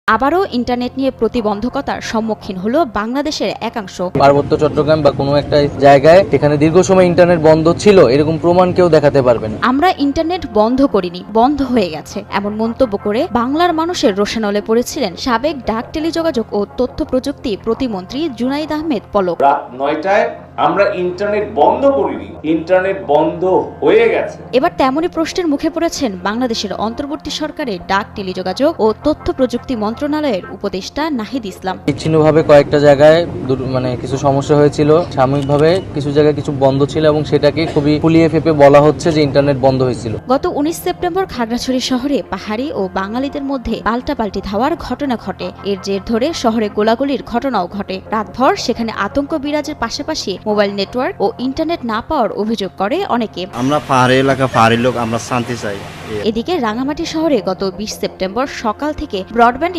আবারও ইন্টারনেট নিয়ে প্রতিবন্ধকতার সম্মুখীন হলো বাংলাদেশের একাংশ। পার্বত্য চট্টগ্রাম বা কোনো একটা জায়গায় যেখানে দীর্ঘ সময় ইন্টারনেট বন্ধ ছিল এরকম প্রমাণ কেউ দেখাতে পারবেন। আমরা ইন্টারনেট বন্ধ করিনি, বন্ধ হয়ে গেছে এমন মন্তব্য করে বাংলার মানুষের রোষানলে পড়েছিলেন সাবেক ডাক টেলিযোগাযোগ ও তথ্য প্রযুক্তি প্রতিমন্ত্রী জুনাইদ আহমেদ পলক। রাত ৯টায় আমরা ইন্টারনেট বন্ধ করিনি, ইন্টারনেট বন্ধ হয়ে গেছে। এবার তেমনই প্রশ্নের মুখে পড়েছেন বাংলাদেশের অন্তর্বর্তী সরকারের ডাক টেলিযোগাযোগ ও তথ্য প্রযুক্তি মন্ত্রণালয়ের উপদেষ্টা নাহিদ ইসলাম। বিচ্ছিন্নভাবে কয়েকটা জায়গায় কিছু সমস্যা হয়েছিল, সাময়িকভাবে কিছু জায়গায় কিছু বন্ধ ছিল এবং সেটাকে খুবই ফুলিয়ে ফেপে বলা হচ্ছে যে ইন্টারনেট বন্ধ হয়েছিল। গত 19 সেপ্টেম্বর খাগড়াছড়ি শহরে পাহাড়ি ও বাঙালিদের মধ্যে পাল্টাপাল্টি ধাওয়ার ঘটনা ঘটে। এর জের ধরে শহরে গোলাগুলির ঘটনাও ঘটে। রাতভর সেখানে আতঙ্ক বিরাজের পাশাপাশি মোবাইল নেটওয়ার্ক ও ইন্টারনেট না পাওয়ার অভিযোগ করে অনেকে। আমরা পাহাড়ি এলাকা, পাহাড়ি লোক, আমরা শান্তি চাই। এদিকে রাঙামাটি শহরে গত 20 সেপ্টেম্বর সকাল থেকে ব্রডব্যান্ড